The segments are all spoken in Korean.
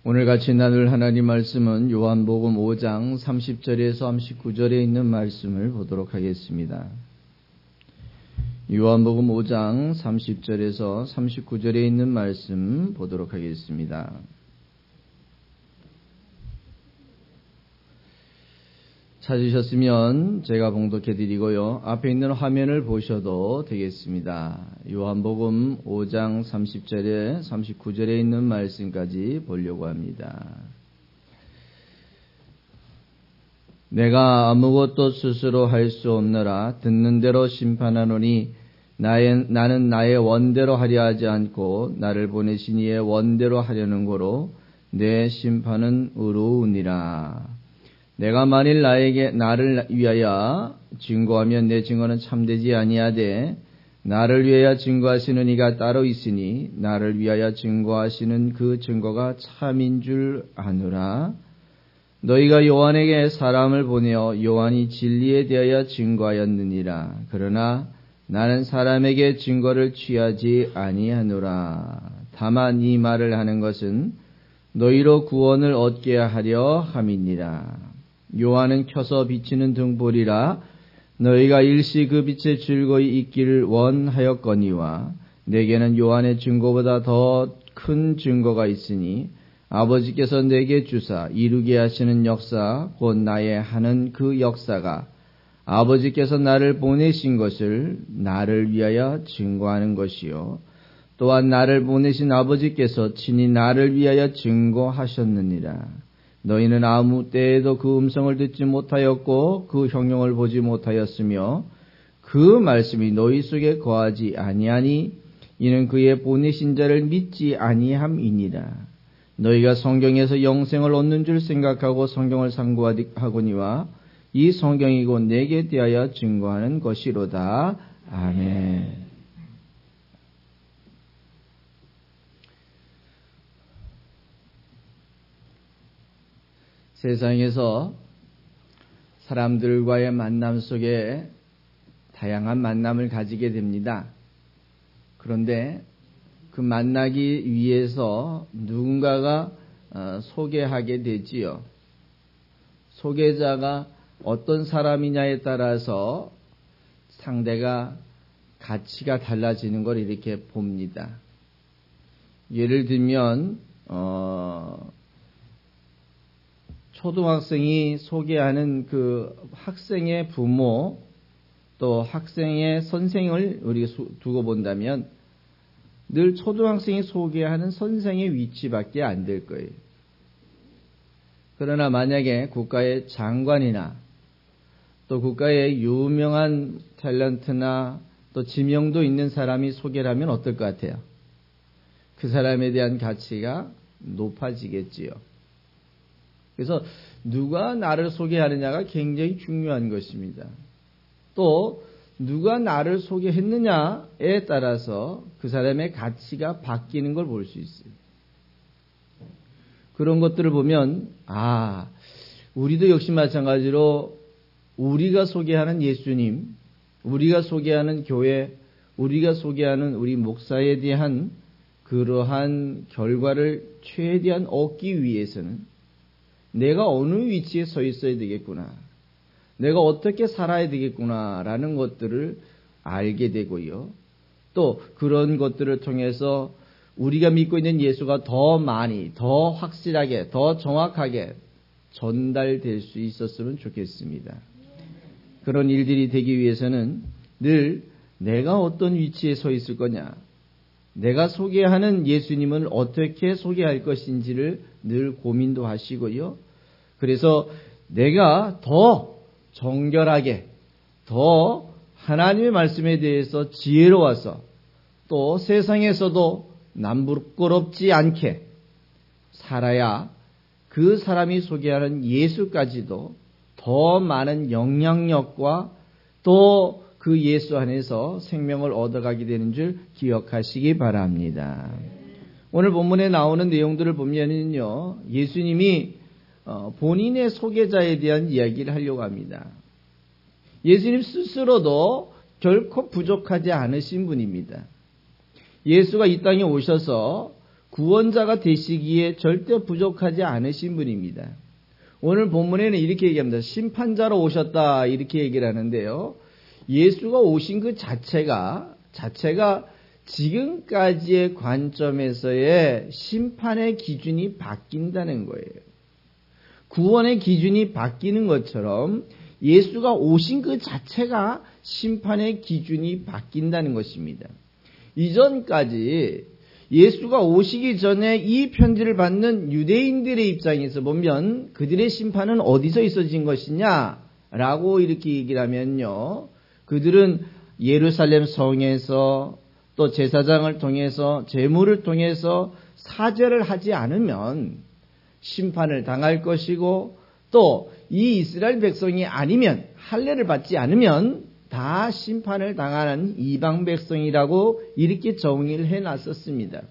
오늘 같이 나눌 하나님 말씀은 요한복음 5장 30절에서 39절에 있는 말씀을 보도록 하겠습니다. 요한복음 5장 30절에서 39절에 있는 말씀 보도록 하겠습니다. 찾으셨으면 제가 봉독해 드리고요. 앞에 있는 화면을 보셔도 되겠습니다. 요한복음 5장 30절에 39절에 있는 말씀까지 보려고 합니다. 내가 아무것도 스스로 할 수 없느라 듣는 대로 심판하노니 나는 나의 원대로 하려 하지 않고 나를 보내신 이의 원대로 하려는 거로 내 심판은 의로우니라. 내가 만일 나를 위하여 증거하면 내 증거는 참되지 아니하되 나를 위하여 증거하시는 이가 따로 있으니 나를 위하여 증거하시는 그 증거가 참인 줄 아노라. 너희가 요한에게 사람을 보내어 요한이 진리에 대하여 증거하였느니라. 그러나 나는 사람에게 증거를 취하지 아니하노라. 다만 이 말을 하는 것은 너희로 구원을 얻게 하려 함이니라. 요한은 켜서 비치는 등불이라 너희가 일시 그 빛에 즐거이 있기를 원하였거니와 내게는 요한의 증거보다 더 큰 증거가 있으니 아버지께서 내게 주사 이루게 하시는 역사 곧 나의 하는 그 역사가 아버지께서 나를 보내신 것을 나를 위하여 증거하는 것이요 또한 나를 보내신 아버지께서 친히 나를 위하여 증거하셨느니라. 너희는 아무 때에도 그 음성을 듣지 못하였고 그 형용을 보지 못하였으며 그 말씀이 너희 속에 거하지 아니하니 이는 그의 보내신 자를 믿지 아니함이니라. 너희가 성경에서 영생을 얻는 줄 생각하고 성경을 상고하거니와 이 성경이 곧 내게 대하여 증거하는 것이로다. 아멘. 세상에서 사람들과의 만남 속에 다양한 만남을 가지게 됩니다. 그런데 그 만나기 위해서 누군가가 소개하게 되지요. 소개자가 어떤 사람이냐에 따라서 상대가 가치가 달라지는 걸 이렇게 봅니다. 예를 들면 초등학생이 소개하는 그 학생의 부모 또 학생의 선생을 우리가 두고 본다면 늘 초등학생이 소개하는 선생의 위치밖에 안 될 거예요. 그러나 만약에 국가의 장관이나 또 국가의 유명한 탤런트나 또 지명도 있는 사람이 소개를 하면 어떨 것 같아요? 그 사람에 대한 가치가 높아지겠지요. 그래서 누가 나를 소개하느냐가 굉장히 중요한 것입니다. 또 누가 나를 소개했느냐에 따라서 그 사람의 가치가 바뀌는 걸 볼 수 있어요. 그런 것들을 보면 우리도 역시 마찬가지로 우리가 소개하는 예수님, 우리가 소개하는 교회, 우리가 소개하는 우리 목사에 대한 그러한 결과를 최대한 얻기 위해서는 내가 어느 위치에 서 있어야 되겠구나, 내가 어떻게 살아야 되겠구나라는 것들을 알게 되고요. 또 그런 것들을 통해서 우리가 믿고 있는 예수가 더 많이, 더 확실하게, 더 정확하게 전달될 수 있었으면 좋겠습니다. 그런 일들이 되기 위해서는 늘 내가 어떤 위치에 서 있을 거냐, 내가 소개하는 예수님을 어떻게 소개할 것인지를 늘 고민도 하시고요. 그래서 내가 더 정결하게, 더 하나님의 말씀에 대해서 지혜로워서 또 세상에서도 남부끄럽지 않게 살아야 그 사람이 소개하는 예수까지도 더 많은 영향력과 또 그 예수 안에서 생명을 얻어가게 되는 줄 기억하시기 바랍니다. 오늘 본문에 나오는 내용들을 보면은요, 예수님이 본인의 소개자에 대한 이야기를 하려고 합니다. 예수님 스스로도 결코 부족하지 않으신 분입니다. 예수가 이 땅에 오셔서 구원자가 되시기에 절대 부족하지 않으신 분입니다. 오늘 본문에는 이렇게 얘기합니다. 심판자로 오셨다 이렇게 얘기를 하는데요. 예수가 오신 그 자체가 지금까지의 관점에서의 심판의 기준이 바뀐다는 거예요. 구원의 기준이 바뀌는 것처럼 예수가 오신 그 자체가 심판의 기준이 바뀐다는 것입니다. 이전까지 예수가 오시기 전에 이 편지를 받는 유대인들의 입장에서 보면 그들의 심판은 어디서 있어진 것이냐라고 이렇게 얘기를 하면요. 그들은 예루살렘 성에서 또 제사장을 통해서 제물을 통해서 사죄를 하지 않으면 심판을 당할 것이고 또 이 이스라엘 백성이 아니면 할례를 받지 않으면 다 심판을 당하는 이방 백성이라고 이렇게 정의를 해놨었습니다.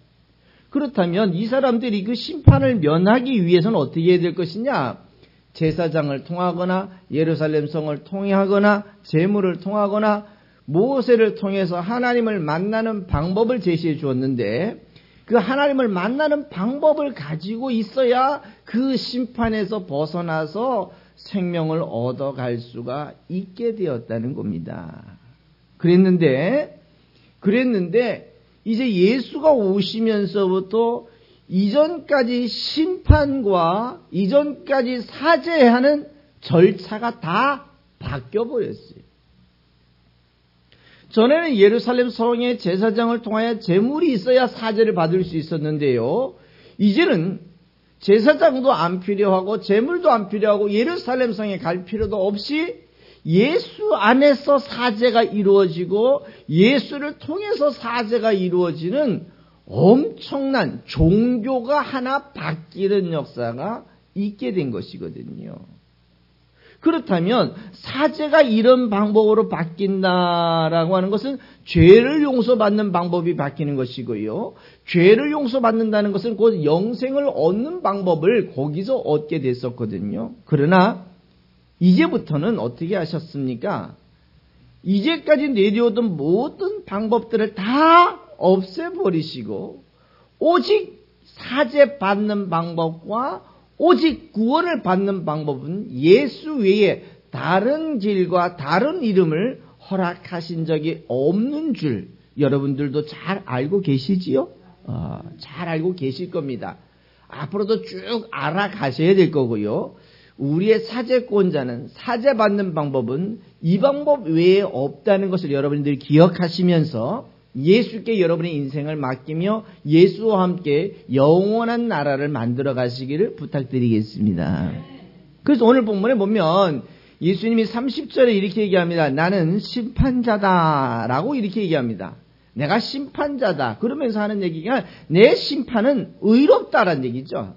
그렇다면 이 사람들이 그 심판을 면하기 위해서는 어떻게 해야 될 것이냐? 제사장을 통하거나 예루살렘 성을 통하거나 제물을 통하거나 모세를 통해서 하나님을 만나는 방법을 제시해 주었는데 그 하나님을 만나는 방법을 가지고 있어야 그 심판에서 벗어나서 생명을 얻어갈 수가 있게 되었다는 겁니다. 그랬는데 이제 예수가 오시면서부터 이전까지 심판과 이전까지 사죄하는 절차가 다 바뀌어버렸어요. 전에는 예루살렘 성의 제사장을 통하여 제물이 있어야 사죄를 받을 수 있었는데요. 이제는 제사장도 안 필요하고 제물도 안 필요하고 예루살렘 성에 갈 필요도 없이 예수 안에서 사죄가 이루어지고 예수를 통해서 사죄가 이루어지는 엄청난 종교가 하나 바뀌는 역사가 있게 된 것이거든요. 그렇다면 사죄가 이런 방법으로 바뀐다라고 하는 것은 죄를 용서받는 방법이 바뀌는 것이고요. 죄를 용서받는다는 것은 곧 영생을 얻는 방법을 거기서 얻게 됐었거든요. 그러나 이제부터는 어떻게 하셨습니까? 이제까지 내려오던 모든 방법들을 다 없애버리시고 오직 사죄받는 방법과 오직 구원을 받는 방법은 예수 외에 다른 길과 다른 이름을 허락하신 적이 없는 줄 여러분들도 잘 알고 계시지요? 잘 알고 계실 겁니다. 앞으로도 쭉 알아가셔야 될 거고요. 우리의 사죄권자는 사죄받는 방법은 이 방법 외에 없다는 것을 여러분들이 기억하시면서 예수께 여러분의 인생을 맡기며 예수와 함께 영원한 나라를 만들어 가시기를 부탁드리겠습니다. 그래서 오늘 본문에 보면 예수님이 30절에 이렇게 얘기합니다. 나는 심판자다라고 이렇게 얘기합니다. 내가 심판자다. 그러면서 하는 얘기가 내 심판은 의롭다라는 얘기죠.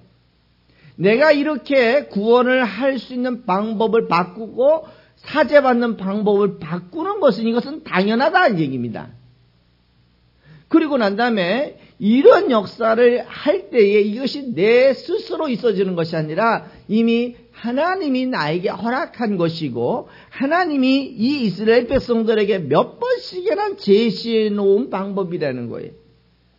내가 이렇게 구원을 할 수 있는 방법을 바꾸고 사죄받는 방법을 바꾸는 것은 이것은 당연하다는 얘기입니다. 그리고 난 다음에 이런 역사를 할 때에 이것이 내 스스로 있어지는 것이 아니라 이미 하나님이 나에게 허락한 것이고 하나님이 이 이스라엘 백성들에게 몇 번씩이나 제시해 놓은 방법이라는 거예요.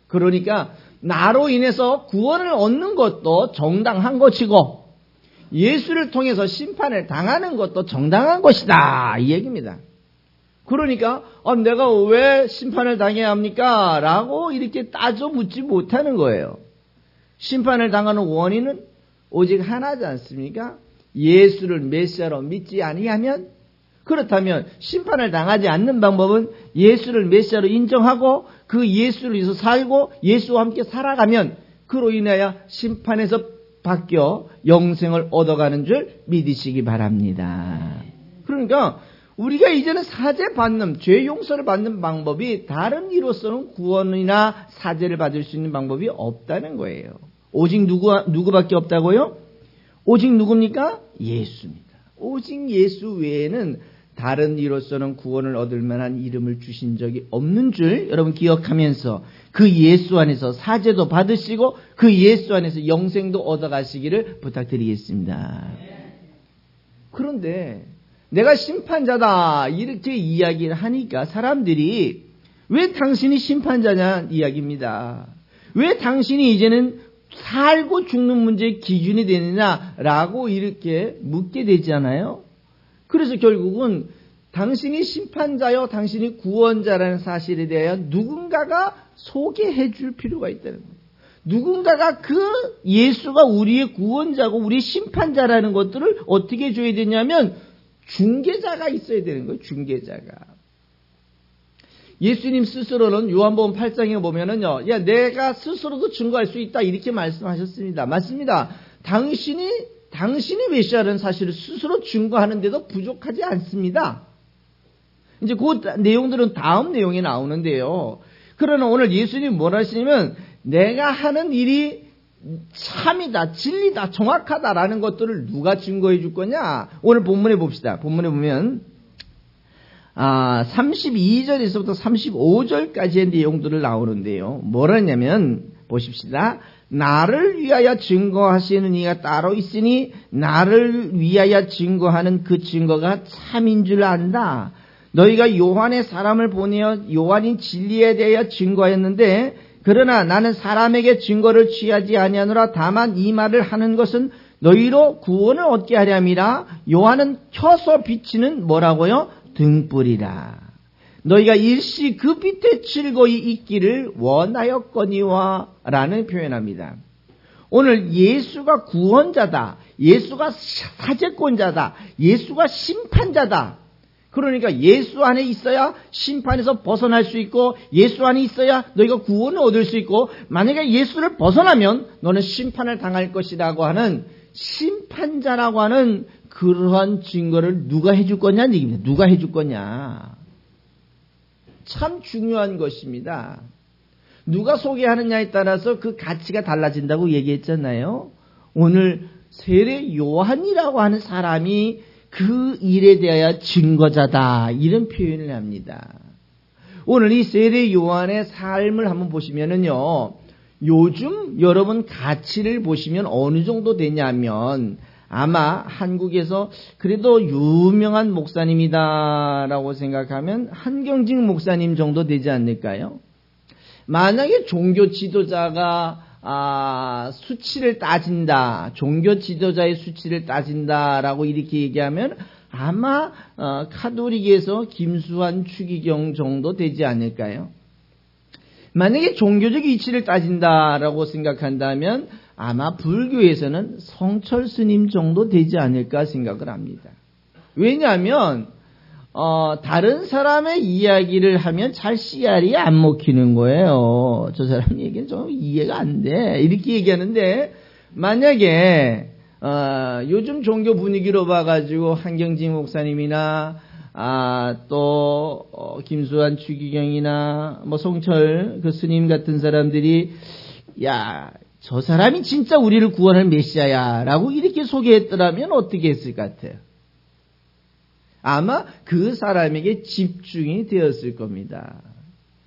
그러니까 나로 인해서 구원을 얻는 것도 정당한 것이고 예수를 통해서 심판을 당하는 것도 정당한 것이다 이 얘기입니다. 그러니까 내가 왜 심판을 당해야 합니까? 라고 이렇게 따져 묻지 못하는 거예요. 심판을 당하는 원인은 오직 하나지 않습니까? 예수를 메시아로 믿지 아니하면 그렇다면 심판을 당하지 않는 방법은 예수를 메시아로 인정하고 그 예수를 위해서 살고 예수와 함께 살아가면 그로 인하여 심판에서 바뀌어 영생을 얻어가는 줄 믿으시기 바랍니다. 그러니까 우리가 이제는 사죄받는, 죄 용서를 받는 방법이 다른 이로서는 구원이나 사죄를 받을 수 있는 방법이 없다는 거예요. 오직 누구밖에 없다고요? 오직 누굽니까? 예수입니다. 오직 예수 외에는 다른 이로서는 구원을 얻을 만한 이름을 주신 적이 없는 줄 여러분 기억하면서 그 예수 안에서 사죄도 받으시고 그 예수 안에서 영생도 얻어가시기를 부탁드리겠습니다. 그런데 내가 심판자다 이렇게 이야기를 하니까 사람들이 왜 당신이 심판자냐 이야기입니다. 왜 당신이 이제는 살고 죽는 문제의 기준이 되느냐라고 이렇게 묻게 되잖아요. 그래서 결국은 당신이 심판자요, 당신이 구원자라는 사실에 대하여 누군가가 소개해 줄 필요가 있다는 거예요. 누군가가 그 예수가 우리의 구원자고 우리의 심판자라는 것들을 어떻게 줘야 되냐면 중개자가 있어야 되는 거예요. 중개자가. 예수님 스스로는 요한복음 8장에 보면은요, 야, 내가 스스로도 증거할 수 있다 이렇게 말씀하셨습니다. 맞습니다. 당신이 메시아라는 사실을 스스로 증거하는데도 부족하지 않습니다. 이제 그 내용들은 다음 내용에 나오는데요. 그러나 오늘 예수님이 뭐라 하시냐면 내가 하는 일이 참이다, 진리다, 정확하다라는 것들을 누가 증거해 줄 거냐? 오늘 본문에 봅시다. 본문에 보면 32절에서부터 35절까지의 내용들을 나오는데요. 뭐라냐면 보십시다. 나를 위하여 증거하시는 이가 따로 있으니 나를 위하여 증거하는 그 증거가 참인 줄 안다. 너희가 요한의 사람을 보내어 요한이 진리에 대하여 증거했는데 그러나 나는 사람에게 증거를 취하지 아니하노라. 다만 이 말을 하는 것은 너희로 구원을 얻게 하려 함이라. 요한은 켜서 비치는 뭐라고요? 등불이라. 너희가 일시 그 빛에 즐거이 있기를 원하였거니와 라는 표현합니다. 오늘 예수가 구원자다. 예수가 사제권자다. 예수가 심판자다. 그러니까 예수 안에 있어야 심판에서 벗어날 수 있고 예수 안에 있어야 너희가 구원을 얻을 수 있고 만약에 예수를 벗어나면 너는 심판을 당할 것이라고 하는 심판자라고 하는 그러한 증거를 누가 해줄 거냐는 얘기입니다. 누가 해줄 거냐. 참 중요한 것입니다. 누가 소개하느냐에 따라서 그 가치가 달라진다고 얘기했잖아요. 오늘 세례 요한이라고 하는 사람이 그 일에 대하여 증거자다 이런 표현을 합니다. 오늘 이 세례 요한의 삶을 한번 보시면은요, 요즘 여러분 가치를 보시면 어느 정도 되냐면 아마 한국에서 그래도 유명한 목사님이다라고 생각하면 한경직 목사님 정도 되지 않을까요? 만약에 종교 지도자가 수치를 따진다, 종교 지도자의 수치를 따진다라고 이렇게 얘기하면 아마 카톨릭에서 김수환 추기경 정도 되지 않을까요? 만약에 종교적 이치를 따진다라고 생각한다면 아마 불교에서는 성철 스님 정도 되지 않을까 생각을 합니다. 왜냐하면 다른 사람의 이야기를 하면 잘 씨알이 안 먹히는 거예요. 저 사람 얘기는 좀 이해가 안 돼. 이렇게 얘기하는데 만약에 요즘 종교 분위기로 봐가지고 한경직 목사님이나 또 김수환 추기경이나 뭐 성철 그 스님 같은 사람들이 야, 저 사람이 진짜 우리를 구원할 메시아야라고 이렇게 소개했더라면 어떻게 했을 것 같아요? 아마 그 사람에게 집중이 되었을 겁니다.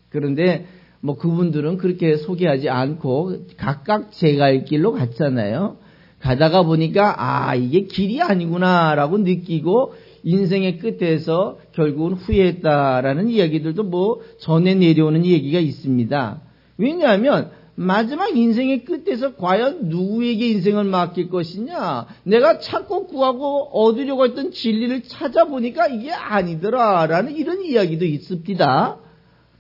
그런데 뭐 그분들은 그렇게 소개하지 않고 각각 제 갈 길로 갔잖아요. 가다가 보니까 이게 길이 아니구나라고 느끼고 인생의 끝에서 결국은 후회했다라는 이야기들도 뭐 전해 내려오는 얘기가 있습니다. 왜냐하면 마지막 인생의 끝에서 과연 누구에게 인생을 맡길 것이냐? 내가 찾고 구하고 얻으려고 했던 진리를 찾아보니까 이게 아니더라라는 이런 이야기도 있습니다.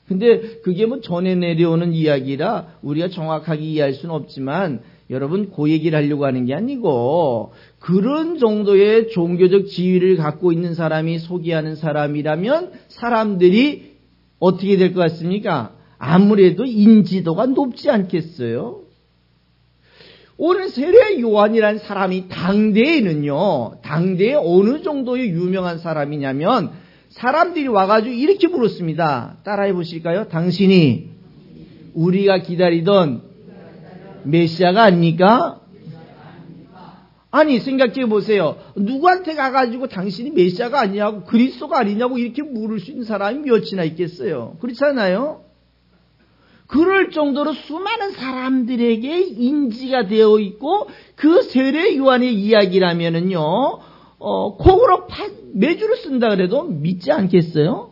근데 그게 뭐 전해 내려오는 이야기라 우리가 정확하게 이해할 수는 없지만 여러분 그 얘기를 하려고 하는 게 아니고 그런 정도의 종교적 지위를 갖고 있는 사람이 소개하는 사람이라면 사람들이 어떻게 될 것 같습니까? 아무래도 인지도가 높지 않겠어요? 오늘 세례 요한이라는 사람이 당대에는요, 당대에 어느 정도의 유명한 사람이냐면 사람들이 와가지고 이렇게 물었습니다. 따라해 보실까요? 당신이 우리가 기다리던 메시아가 아닙니까? 아니 생각해 보세요. 누구한테 가가지고 당신이 메시아가 아니냐고 그리스도가 아니냐고 이렇게 물을 수 있는 사람이 몇이나 있겠어요? 그렇잖아요? 그럴 정도로 수많은 사람들에게 인지가 되어 있고 그 세례 요한의 이야기라면은요, 콕으로 매주를 쓴다 그래도 믿지 않겠어요?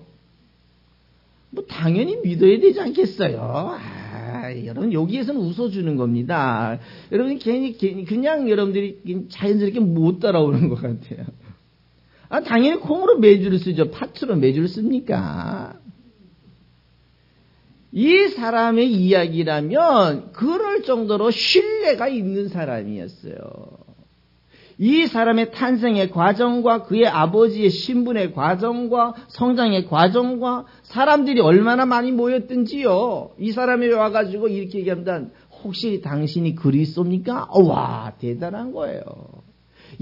뭐 당연히 믿어야 되지 않겠어요? 여러분 여기에서는 웃어주는 겁니다. 여러분 괜히 그냥 여러분들이 자연스럽게 못 따라오는 것 같아요. 당연히 콩으로 매주를 쓰죠. 팥으로 매주를 씁니까? 이 사람의 이야기라면 그럴 정도로 신뢰가 있는 사람이었어요. 이 사람의 탄생의 과정과 그의 아버지의 신분의 과정과 성장의 과정과 사람들이 얼마나 많이 모였든지요. 이 사람이 와가지고 이렇게 얘기합니다. 혹시 당신이 그리스도입니까? 와, 대단한 거예요.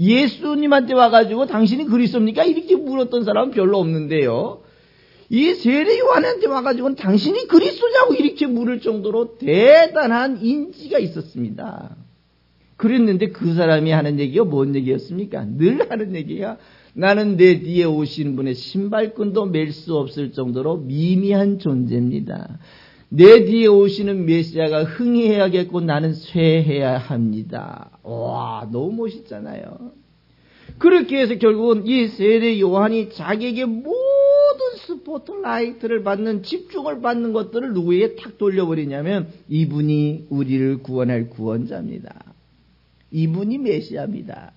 예수님한테 와가지고 당신이 그리스도입니까? 이렇게 물었던 사람은 별로 없는데요. 이 세례 요한한테 와가지고는 당신이 그리스도냐고 이렇게 물을 정도로 대단한 인지가 있었습니다. 그랬는데 그 사람이 하는 얘기가 뭔 얘기였습니까? 늘 하는 얘기가 나는 내 뒤에 오신 분의 신발끈도 맬 수 없을 정도로 미미한 존재입니다. 내 뒤에 오시는 메시아가 흥해야겠고 나는 쇠해야 합니다. 와, 너무 멋있잖아요. 그렇게 해서 결국은 이 세례 요한이 자기에게 모든 스포트라이트를 받는, 집중을 받는 것들을 누구에게 탁 돌려버리냐면 이분이 우리를 구원할 구원자입니다. 이분이 메시아입니다.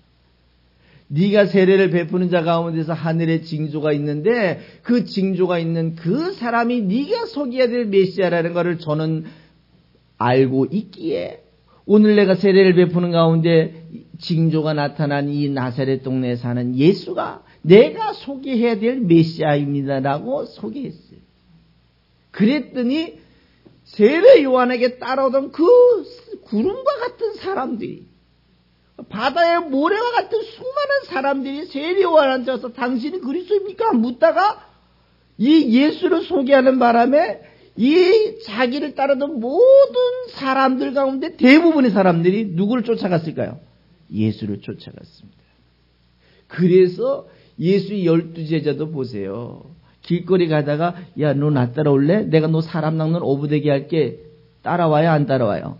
네가 세례를 베푸는 자 가운데서 하늘의 징조가 있는데 그 징조가 있는 그 사람이 네가 속여야 될 메시아라는 것을 저는 알고 있기에 오늘 내가 세례를 베푸는 가운데 징조가 나타난 이 나사렛 동네에 사는 예수가 내가 소개해야 될 메시아입니다라고 소개했어요. 그랬더니 세례 요한에게 따라오던 그 구름과 같은 사람들이, 바다의 모래와 같은 수많은 사람들이 세례 요한한테 와서 당신이 그리스도입니까? 묻다가 이 예수를 소개하는 바람에 이 자기를 따르던 모든 사람들 가운데 대부분의 사람들이 누구를 쫓아갔을까요? 예수를 쫓아갔습니다. 그래서 예수의 12제자도 보세요. 길거리 가다가 야, 너 나 따라올래? 내가 너 사람 낚는 어부대기 할게. 따라와요? 안 따라와요?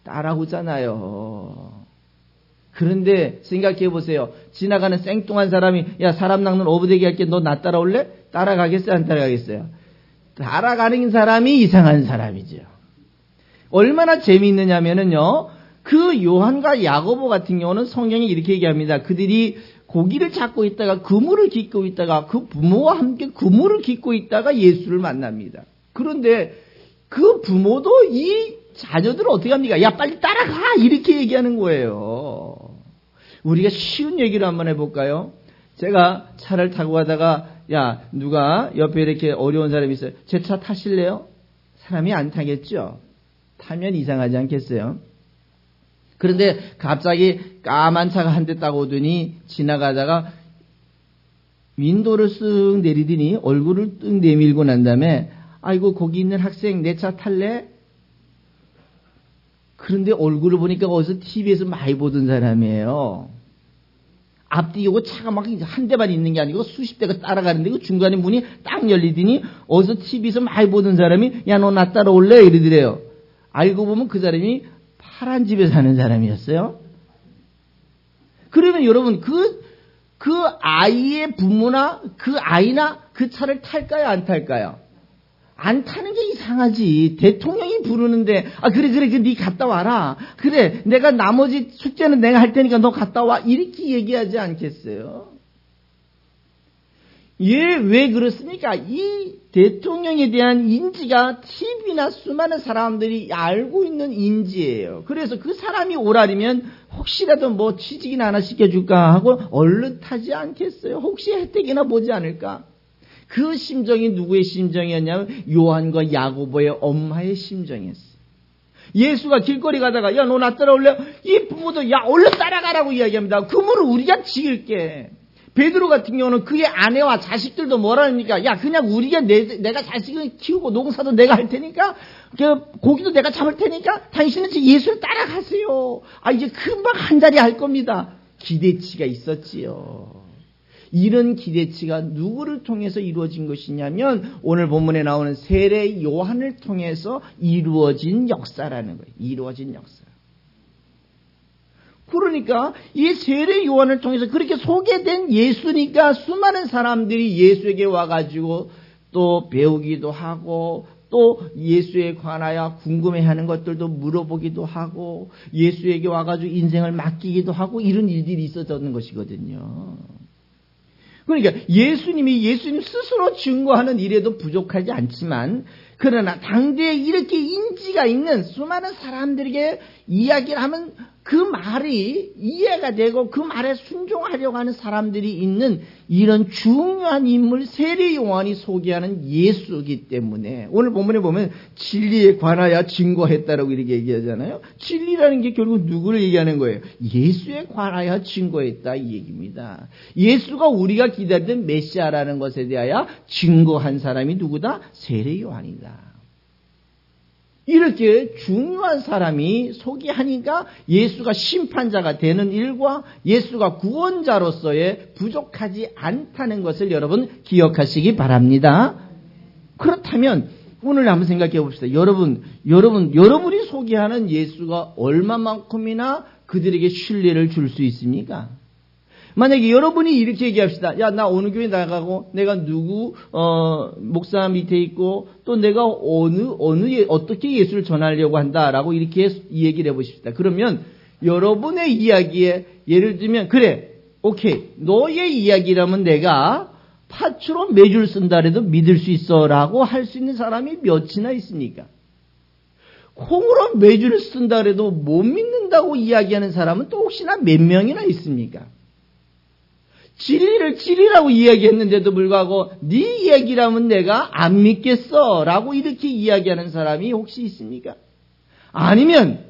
따라오잖아요. 그런데 생각해 보세요. 지나가는 생뚱한 사람이 야, 사람 낚는 어부대기 할게. 너 나 따라올래? 따라가겠어요? 안 따라가겠어요? 따라가는 사람이 이상한 사람이죠. 얼마나 재미있느냐면요. 그 요한과 야고보 같은 경우는 성경이 이렇게 얘기합니다. 그들이 고기를 잡고 있다가 그물을 깃고 있다가 그 부모와 함께 그물을 깃고 있다가 예수를 만납니다. 그런데 그 부모도 이 자녀들을 어떻게 합니까? 야, 빨리 따라가! 이렇게 얘기하는 거예요. 우리가 쉬운 얘기를 한번 해볼까요? 제가 차를 타고 가다가 야, 누가 옆에 이렇게 어려운 사람이 있어요. 제 차 타실래요? 사람이 안 타겠죠? 타면 이상하지 않겠어요? 그런데 갑자기 까만 차가 한 대 따고 오더니 지나가다가 윈도를 쓱 내리더니 얼굴을 뜩 내밀고 난 다음에 아이고 거기 있는 학생 내 차 탈래? 그런데 얼굴을 보니까 어디서 TV에서 많이 보던 사람이에요. 앞뒤 오고 차가 막 한 대만 있는 게 아니고 수십 대가 따라가는데 그 중간에 문이 딱 열리더니 어디서 TV에서 많이 보던 사람이 야, 너 나 따라올래? 이러더래요. 알고 보면 그 사람이 파란 집에 사는 사람이었어요. 그러면 여러분 그 아이의 부모나 그 아이나 그 차를 탈까요? 안 탈까요? 안 타는 게 이상하지. 대통령이 부르는데 그래 네 갔다 와라. 그래 내가 나머지 숙제는 내가 할 테니까 너 갔다 와. 이렇게 얘기하지 않겠어요? 왜 그렇습니까? 이 대통령에 대한 인지가 TV나 수많은 사람들이 알고 있는 인지예요. 그래서 그 사람이 오라리면 혹시라도 뭐 취직이나 하나 시켜줄까 하고 얼른 타지 않겠어요? 혹시 혜택이나 보지 않을까? 그 심정이 누구의 심정이었냐면 요한과 야고보의 엄마의 심정이었어요. 예수가 길거리 가다가 야, 너 나 따라올래? 이 부모도 야, 얼른 따라가라고 이야기합니다. 그물을 우리가 지을게. 베드로 같은 경우는 그의 아내와 자식들도 뭐라 합니까? 야, 그냥 우리가 내가 자식을 키우고 농사도 내가 할 테니까 고기도 내가 잡을 테니까 당신은 예수를 따라가세요. 이제 금방 한 자리 할 겁니다. 기대치가 있었지요. 이런 기대치가 누구를 통해서 이루어진 것이냐면 오늘 본문에 나오는 세례 요한을 통해서 이루어진 역사라는 거예요. 이루어진 역사. 그러니까 이 세례 요한을 통해서 그렇게 소개된 예수니까 수많은 사람들이 예수에게 와가지고 또 배우기도 하고 또 예수에 관하여 궁금해하는 것들도 물어보기도 하고 예수에게 와가지고 인생을 맡기기도 하고 이런 일들이 있었던 것이거든요. 그러니까 예수님 스스로 증거하는 일에도 부족하지 않지만 그러나 당대에 이렇게 인지가 있는 수많은 사람들에게 이야기를 하면 그 말이 이해가 되고 그 말에 순종하려고 하는 사람들이 있는 이런 중요한 인물 세례 요한이 소개하는 예수이기 때문에 오늘 본문에 보면 진리에 관하여 증거했다라고 이렇게 얘기하잖아요. 진리라는 게 결국 누구를 얘기하는 거예요? 예수에 관하여 증거했다 이 얘기입니다. 예수가 우리가 기다리던 메시아라는 것에 대하여 증거한 사람이 누구다? 세례 요한이다. 이렇게 중요한 사람이 소개하니까 예수가 심판자가 되는 일과 예수가 구원자로서의 부족하지 않다는 것을 여러분 기억하시기 바랍니다. 그렇다면 오늘 한번 생각해 봅시다. 여러분이 소개하는 예수가 얼마만큼이나 그들에게 신뢰를 줄 수 있습니까? 만약에 여러분이 이렇게 얘기합시다. 야, 나 어느 교회 나가고 내가 누구 목사 밑에 있고 또 내가 어떻게 예수를 전하려고 한다라고 이렇게 얘기를 해보십시다. 그러면 여러분의 이야기에 예를 들면 그래, 오케이, 너의 이야기라면 내가 파추로 매주를 쓴다 해도 믿을 수 있어라고 할 수 있는 사람이 몇이나 있습니까? 콩으로 매주를 쓴다 해도 못 믿는다고 이야기하는 사람은 또 혹시나 몇 명이나 있습니까? 진리를 진리라고 이야기했는데도 불구하고 네 이야기라면 내가 안 믿겠어 라고 이렇게 이야기하는 사람이 혹시 있습니까? 아니면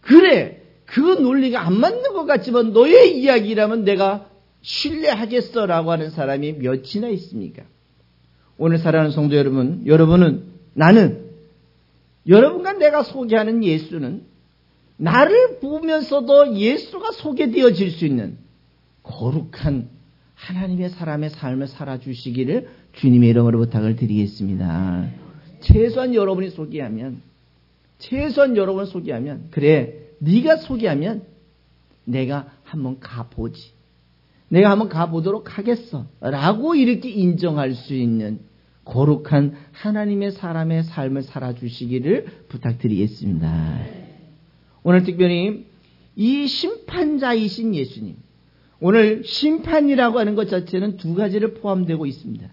그래 그 논리가 안 맞는 것 같지만 너의 이야기라면 내가 신뢰하겠어 라고 하는 사람이 몇이나 있습니까? 오늘 사랑하는 성도 여러분은 나는 여러분과 내가 소개하는 예수는 나를 보면서도 예수가 소개되어질 수 있는 거룩한 하나님의 사람의 삶을 살아주시기를 주님의 이름으로 부탁을 드리겠습니다. 최소한 여러분이 소개하면 그래 네가 소개하면 내가 한번 가보지. 내가 한번 가보도록 하겠어 라고 이렇게 인정할 수 있는 거룩한 하나님의 사람의 삶을 살아주시기를 부탁드리겠습니다. 오늘 특별히 이 심판자이신 예수님, 오늘 심판이라고 하는 것 자체는 두 가지를 포함되고 있습니다.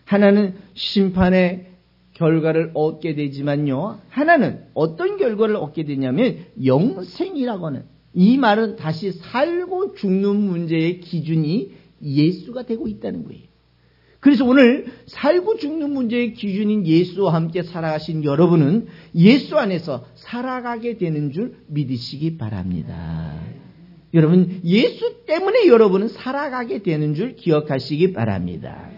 하나는 심판의 결과를 얻게 되지만요, 하나는 어떤 결과를 얻게 되냐면 영생이라고 하는, 이 말은 다시 살고 죽는 문제의 기준이 예수가 되고 있다는 거예요. 그래서 오늘 살고 죽는 문제의 기준인 예수와 함께 살아가신 여러분은 예수 안에서 살아가게 되는 줄 믿으시기 바랍니다. 여러분, 예수 때문에 여러분은 살아가게 되는 줄 기억하시기 바랍니다.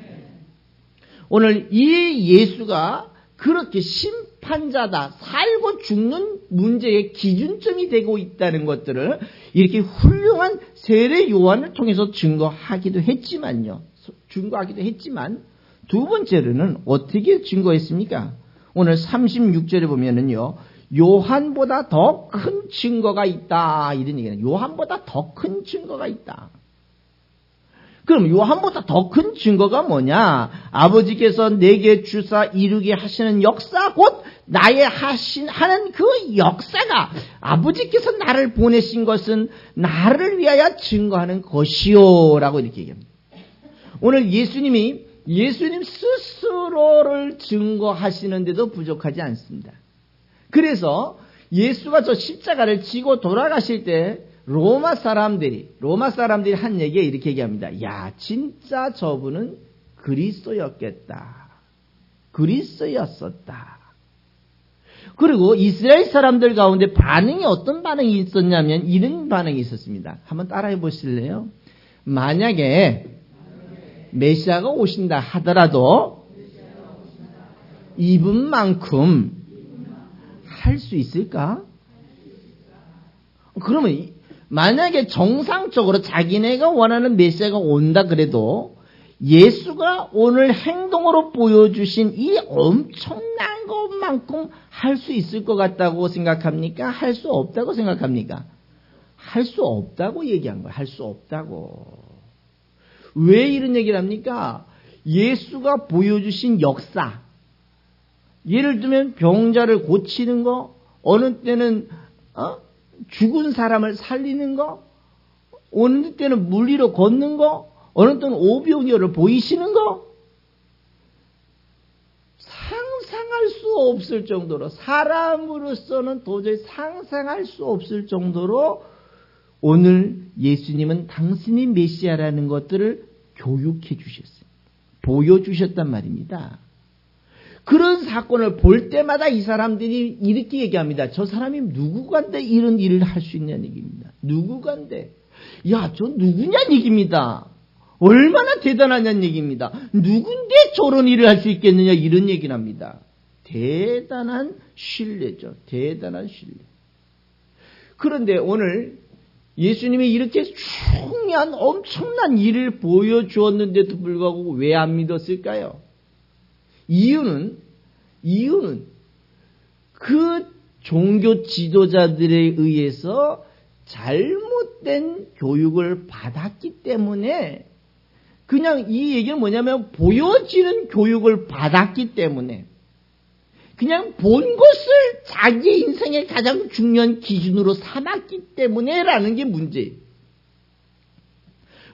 오늘 이 예수가 그렇게 심판자다, 살고 죽는 문제의 기준점이 되고 있다는 것들을 이렇게 훌륭한 세례 요한을 통해서 증거하기도 했지만 두 번째로는 어떻게 증거했습니까? 오늘 36절에 보면은요, 요한보다 더 큰 증거가 있다 이런 얘기는, 요한보다 더 큰 증거가 있다. 그럼 요한보다 더 큰 증거가 뭐냐? 아버지께서 내게 주사 이루게 하시는 역사, 곧 나의 하는 그 역사가, 아버지께서 나를 보내신 것은 나를 위하여 증거하는 것이요 라고 이렇게 얘기합니다. 오늘 예수님 스스로를 증거하시는데도 부족하지 않습니다. 그래서 예수가 저 십자가를 지고 돌아가실 때 로마 사람들이 한 얘기에 이렇게 얘기합니다. 야, 진짜 저분은 그리스도였었다. 그리고 이스라엘 사람들 가운데 어떤 반응이 있었냐면 이런 반응이 있었습니다. 한번 따라해 보실래요? 만약에 메시아가 오신다 하더라도 이분만큼 할 수 있을까? 그러면 만약에 정상적으로 자기네가 원하는 메시아가 온다 그래도 예수가 오늘 행동으로 보여주신 이 엄청난 것만큼 할 수 있을 것 같다고 생각합니까? 할 수 없다고 생각합니까? 할 수 없다고 얘기한 거예요. 할 수 없다고. 왜 이런 얘기를 합니까? 예수가 보여주신 역사, 예를 들면 병자를 고치는 거, 어느 때는 죽은 사람을 살리는 거, 어느 때는 물 위로 걷는 거, 어느 때는 오병이어를 보이시는 거, 상상할 수 없을 정도로, 사람으로서는 도저히 상상할 수 없을 정도로 오늘 예수님은 당신이 메시아라는 것들을 교육해 주셨어요. 보여주셨단 말입니다. 그런 사건을 볼 때마다 이 사람들이 이렇게 얘기합니다. 저 사람이 누구간데 이런 일을 할 수 있냐는 얘기입니다. 누구간데. 야, 저 누구냐는 얘기입니다. 얼마나 대단하냐는 얘기입니다. 누군데 저런 일을 할 수 있겠느냐 이런 얘기를 합니다. 대단한 신뢰죠. 대단한 신뢰. 그런데 오늘 예수님이 이렇게 중요한 엄청난 일을 보여주었는데도 불구하고 왜 안 믿었을까요? 이유는 그 종교 지도자들에 의해서 잘못된 교육을 받았기 때문에, 그냥 이 얘기는 뭐냐면 보여지는 교육을 받았기 때문에, 그냥 본 것을 자기 인생의 가장 중요한 기준으로 삼았기 때문에 라는 게 문제예요.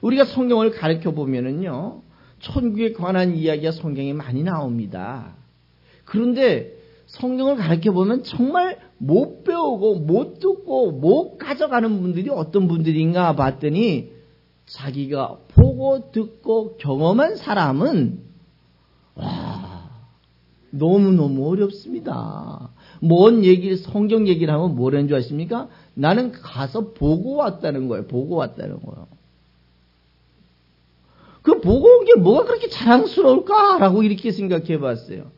우리가 성경을 가르쳐 보면은요, 천국에 관한 이야기가 성경에 많이 나옵니다. 그런데 성경을 가르쳐 보면 정말 못 배우고 못 듣고 못 가져가는 분들이 어떤 분들인가 봤더니, 자기가 보고 듣고 경험한 사람은 너무너무 어렵습니다. 뭔 얘기를, 성경 얘기를 하면 뭐라는 줄 아십니까? 나는 가서 보고 왔다는 거예요. 보고 왔다는 거예요. 그 보고 온 게 뭐가 그렇게 자랑스러울까라고 이렇게 생각해 봤어요.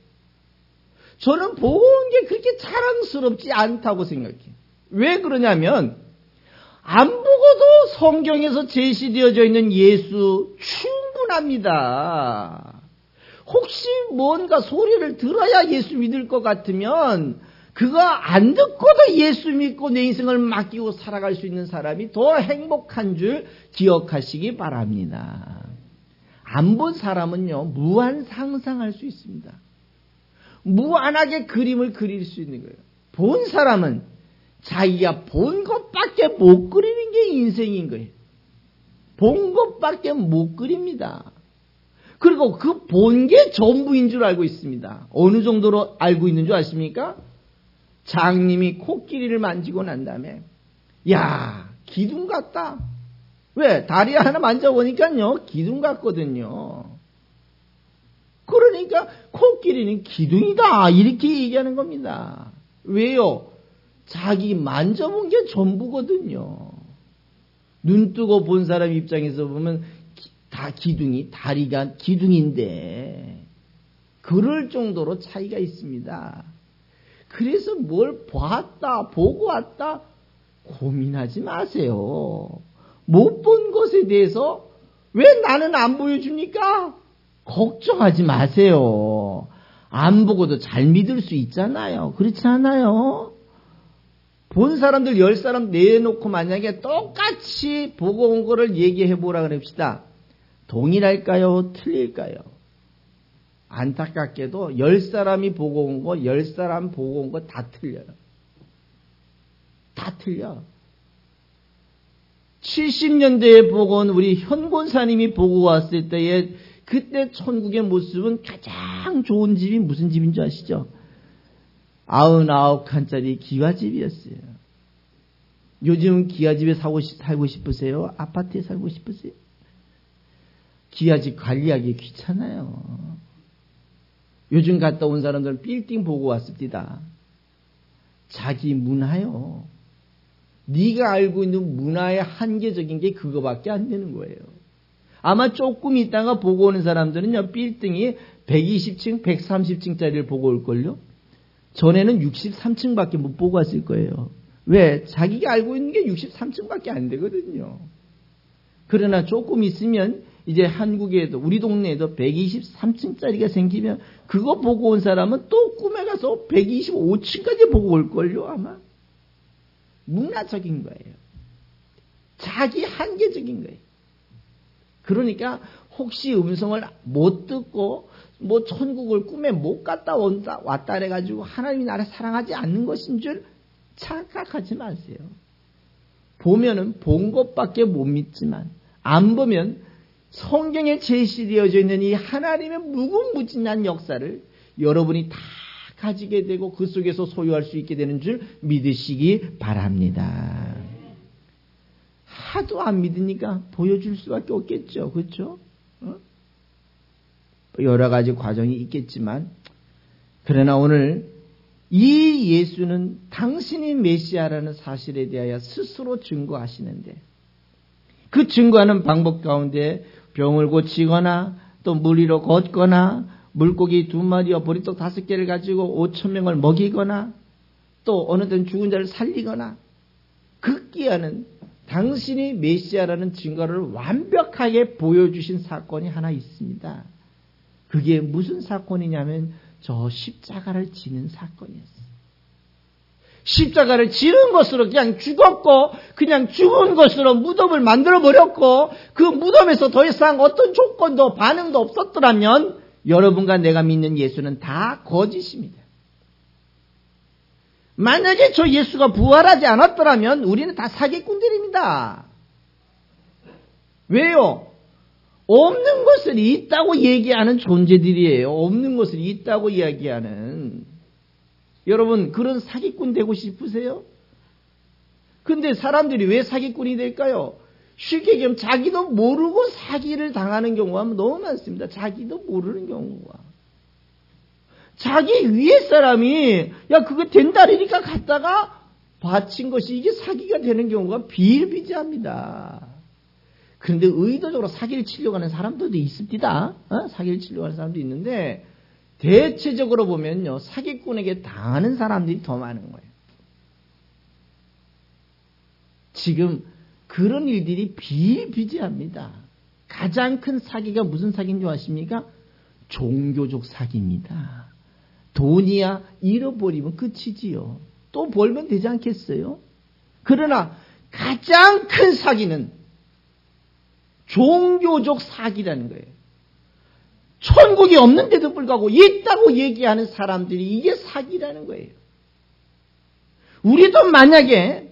저는 보고 온 게 그렇게 자랑스럽지 않다고 생각해요. 왜 그러냐면, 안 보고도 성경에서 제시되어져 있는 예수 충분합니다. 혹시 뭔가 소리를 들어야 예수 믿을 것 같으면 그거 안 듣고도 예수 믿고 내 인생을 맡기고 살아갈 수 있는 사람이 더 행복한 줄 기억하시기 바랍니다. 안 본 사람은요, 무한 상상할 수 있습니다. 무한하게 그림을 그릴 수 있는 거예요. 본 사람은 자기가 본 것밖에 못 그리는 게 인생인 거예요. 본 것밖에 못 그립니다. 그리고 그 본 게 전부인 줄 알고 있습니다. 어느 정도로 알고 있는 줄 아십니까? 장님이 코끼리를 만지고 난 다음에, 야, 기둥 같다. 왜? 다리 하나 만져보니까요, 기둥 같거든요. 그러니까 코끼리는 기둥이다 이렇게 얘기하는 겁니다. 왜요? 자기 만져본 게 전부거든요. 눈 뜨고 본 사람 입장에서 보면 다 기둥이, 다리가 기둥인데, 그럴 정도로 차이가 있습니다. 그래서 뭘 봤다, 보고 왔다, 고민하지 마세요. 못 본 것에 대해서 왜 나는 안 보여줍니까? 걱정하지 마세요. 안 보고도 잘 믿을 수 있잖아요. 그렇지 않아요? 본 사람들 10사람 내놓고 만약에 똑같이 보고 온 거를 얘기해 보라 그럽시다. 동일할까요? 틀릴까요? 안타깝게도 10사람이 보고 온 거, 10사람 보고 온 거 다 틀려요. 다 틀려. 70년대에 보고 온 우리 현권사님이 보고 왔을 때에 그때 천국의 모습은 가장 좋은 집이 무슨 집인 줄 아시죠? 99칸짜리 기와집이었어요. 요즘 기와집에 살고 싶으세요? 아파트에 살고 싶으세요? 기와집 관리하기 귀찮아요. 요즘 갔다 온 사람들은 빌딩 보고 왔습니다. 자기 문화요. 네가 알고 있는 문화의 한계적인 게 그거밖에 안 되는 거예요. 아마 조금 있다가 보고 오는 사람들은요, 빌딩이 120층, 130층짜리를 보고 올걸요? 전에는 63층밖에 못 보고 왔을 거예요. 왜? 자기가 알고 있는 게 63층밖에 안 되거든요. 그러나 조금 있으면 이제 한국에도, 우리 동네에도 123층짜리가 생기면 그거 보고 온 사람은 또 꿈에 가서 125층까지 보고 올걸요, 아마. 문화적인 거예요. 자기 한계적인 거예요. 그러니까 혹시 음성을 못 듣고 뭐 천국을 꿈에 못 갔다 왔다 해가지고 하나님이 나를 사랑하지 않는 것인 줄 착각하지 마세요. 보면은 본 것밖에 못 믿지만 안 보면 성경에 제시되어져 있는 이 하나님의 무궁무진한 역사를 여러분이 다 가지게 되고 그 속에서 소유할 수 있게 되는 줄 믿으시기 바랍니다. 하도 안 믿으니까 보여줄 수밖에 없겠죠. 그렇죠? 여러 가지 과정이 있겠지만 그러나 오늘 이 예수는 당신이 메시아라는 사실에 대하여 스스로 증거하시는데 그 증거하는 방법 가운데 병을 고치거나 또 물 위로 걷거나 물고기 2마리와 보리떡 5개를 가지고 5,000명을 먹이거나 또 어느 땐 죽은 자를 살리거나 극기하는 당신이 메시아라는 증거를 완벽하게 보여주신 사건이 하나 있습니다. 그게 무슨 사건이냐면 저 십자가를 지는 사건이었어요. 십자가를 지는 것으로 그냥 죽었고 그냥 죽은 것으로 무덤을 만들어버렸고 그 무덤에서 더 이상 어떤 조건도 반응도 없었더라면 여러분과 내가 믿는 예수는 다 거짓입니다. 만약에 저 예수가 부활하지 않았더라면 우리는 다 사기꾼들입니다. 왜요? 없는 것을 있다고 얘기하는 존재들이에요. 없는 것을 있다고 이야기하는. 여러분 그런 사기꾼 되고 싶으세요? 근데 사람들이 왜 사기꾼이 될까요? 쉽게 얘기하면 자기도 모르고 사기를 당하는 경우가 너무 많습니다. 자기도 모르는 경우가. 자기 위에 사람이 야 그거 된다리니까 갔다가 바친 것이 이게 사기가 되는 경우가 비일비재합니다. 그런데 의도적으로 사기를 치려고 하는 사람들도 있습니다. 사기를 치려고 하는 사람도 있는데 대체적으로 보면요 사기꾼에게 당하는 사람들이 더 많은 거예요. 지금 그런 일들이 비일비재합니다. 가장 큰 사기가 무슨 사기인 줄 아십니까? 종교적 사기입니다. 돈이야 잃어버리면 끝이지요. 또 벌면 되지 않겠어요? 그러나 가장 큰 사기는 종교적 사기라는 거예요. 천국이 없는데도 불구하고 있다고 얘기하는 사람들이 이게 사기라는 거예요. 우리도 만약에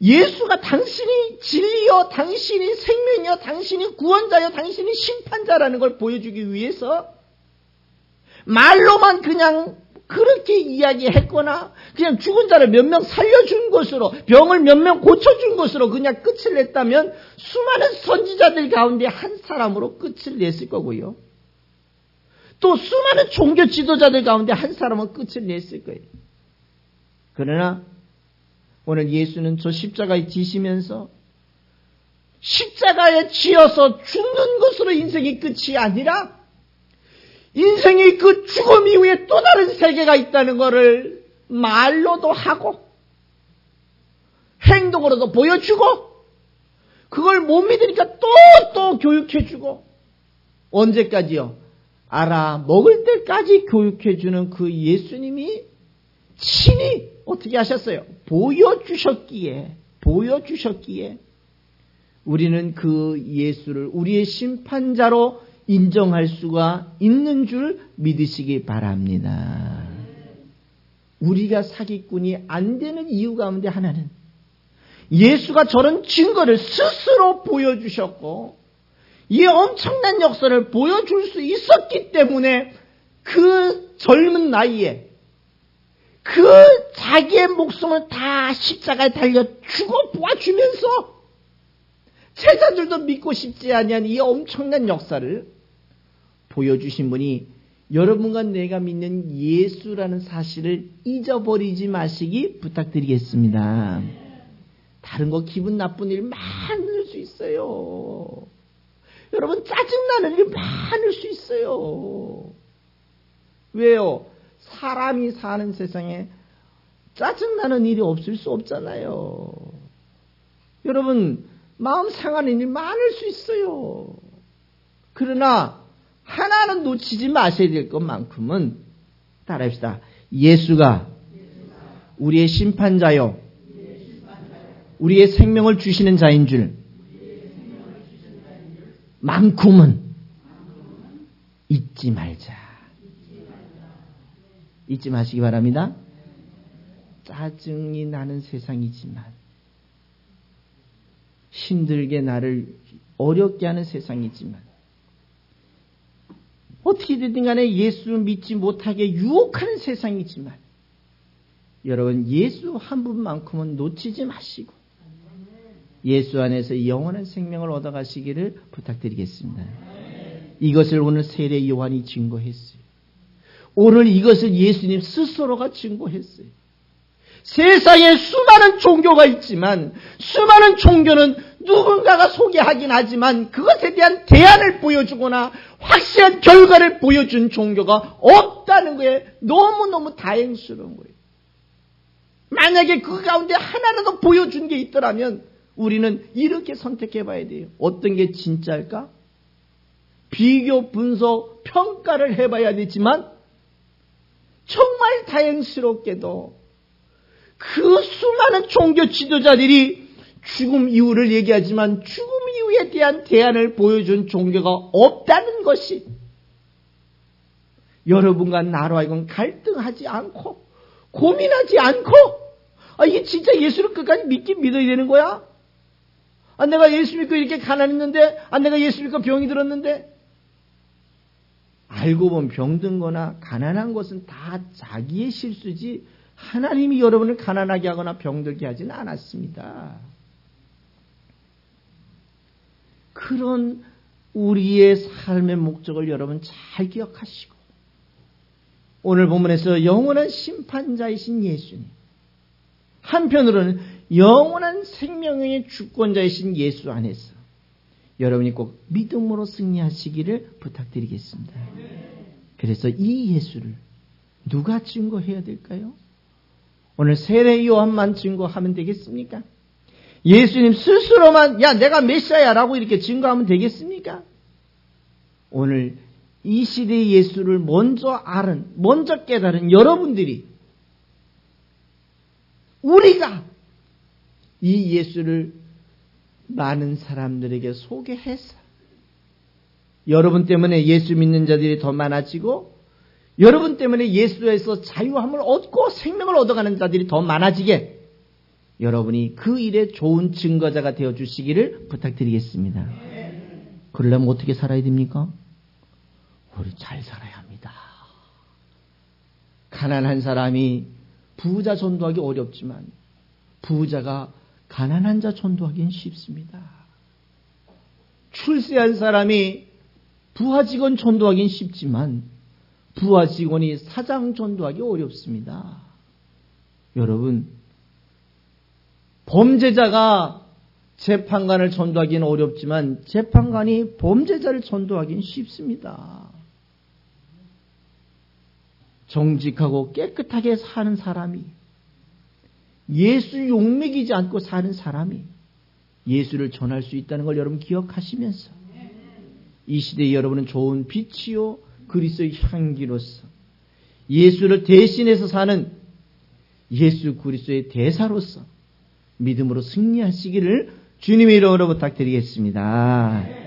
예수가 당신이 진리요, 당신이 생명이요, 당신이 구원자요, 당신이 심판자라는 걸 보여주기 위해서 말로만 그냥 그렇게 이야기했거나 그냥 죽은 자를 몇 명 살려준 것으로 병을 몇 명 고쳐준 것으로 그냥 끝을 냈다면 수많은 선지자들 가운데 한 사람으로 끝을 냈을 거고요. 또 수많은 종교 지도자들 가운데 한 사람은 끝을 냈을 거예요. 그러나 오늘 예수는 저 십자가에 지시면서 십자가에 지어서 죽는 것으로 인생이 끝이 아니라 인생이 그 죽음 이후에 또 다른 세계가 있다는 것을 말로도 하고 행동으로도 보여주고 그걸 못 믿으니까 또 교육해주고 언제까지요? 알아 먹을 때까지 교육해주는 그 예수님이 친히 어떻게 하셨어요? 보여주셨기에 우리는 그 예수를 우리의 심판자로 인정할 수가 있는 줄 믿으시기 바랍니다. 우리가 사기꾼이 안 되는 이유 가운데 하나는 예수가 저런 증거를 스스로 보여주셨고 이 엄청난 역사를 보여줄 수 있었기 때문에 그 젊은 나이에 그 자기의 목숨을 다 십자가에 달려 죽어 보아주면서 제자들도 믿고 싶지 아니한 이 엄청난 역사를 보여주신 분이 여러분과 내가 믿는 예수라는 사실을 잊어버리지 마시기 부탁드리겠습니다. 다른 거 기분 나쁜 일 많을 수 있어요. 여러분 짜증나는 일 많을 수 있어요. 왜요? 사람이 사는 세상에 짜증나는 일이 없을 수 없잖아요. 여러분 마음 상하는 일 많을 수 있어요. 그러나 하나는 놓치지 마셔야 될 것만큼은 따라합시다. 예수가 우리의 심판자요 우리의 생명을 주시는 자인 줄 만큼은 잊지 말자. 잊지 마시기 바랍니다. 짜증이 나는 세상이지만, 힘들게 나를 어렵게 하는 세상이지만, 어떻게든 간에 예수 믿지 못하게 유혹하는 세상이지만, 여러분 예수 한 분만큼은 놓치지 마시고 예수 안에서 영원한 생명을 얻어가시기를 부탁드리겠습니다. 이것을 오늘 세례 요한이 증거했어요. 오늘 이것을 예수님 스스로가 증거했어요. 세상에 수많은 종교가 있지만 수많은 종교는 누군가가 소개하긴 하지만 그것에 대한 대안을 보여주거나 확실한 결과를 보여준 종교가 없다는 거에 너무너무 다행스러운 거예요. 만약에 그 가운데 하나라도 보여준 게 있더라면 우리는 이렇게 선택해 봐야 돼요. 어떤 게 진짜일까? 비교, 분석, 평가를 해봐야 되지만 정말 다행스럽게도 그 수많은 종교 지도자들이 죽음 이후를 얘기하지만 죽음 이후에 대한 대안을 보여준 종교가 없다는 것이 여러분과 나로 하여금 갈등하지 않고 고민하지 않고 이게 진짜 예수를 끝까지 믿어야 되는 거야? 내가 예수 믿고 이렇게 가난했는데 내가 예수 믿고 병이 들었는데 알고 보면 병든 거나 가난한 것은 다 자기의 실수지 하나님이 여러분을 가난하게 하거나 병들게 하지는 않았습니다. 그런 우리의 삶의 목적을 여러분 잘 기억하시고 오늘 본문에서 영원한 심판자이신 예수님, 한편으로는 영원한 생명의 주권자이신 예수 안에서 여러분이 꼭 믿음으로 승리하시기를 부탁드리겠습니다. 그래서 이 예수를 누가 증거해야 될까요? 오늘 세례 요한만 증거하면 되겠습니까? 예수님 스스로만 내가 메시아야라고 이렇게 증거하면 되겠습니까? 오늘 이 시대의 예수를 먼저 깨달은 여러분들이 우리가 이 예수를 많은 사람들에게 소개해서 여러분 때문에 예수 믿는 자들이 더 많아지고 여러분 때문에 예수에서 자유함을 얻고 생명을 얻어가는 자들이 더 많아지게 여러분이 그 일에 좋은 증거자가 되어주시기를 부탁드리겠습니다. 그러려면 어떻게 살아야 됩니까? 우리 잘 살아야 합니다. 가난한 사람이 부자 전도하기 어렵지만 부자가 가난한 자 전도하기는 쉽습니다. 출세한 사람이 부하 직원 전도하기는 쉽지만 부하 직원이 사장 전도하기 어렵습니다. 여러분, 범죄자가 재판관을 전도하기는 어렵지만 재판관이 범죄자를 전도하기는 쉽습니다. 정직하고 깨끗하게 사는 사람이 예수 욕먹이지 않고 사는 사람이 예수를 전할 수 있다는 걸 여러분 기억하시면서 이 시대에 여러분은 좋은 빛이요 그리스도의 향기로서 예수를 대신해서 사는 예수 그리스도의 대사로서 믿음으로 승리하시기를 주님의 이름으로 부탁드리겠습니다.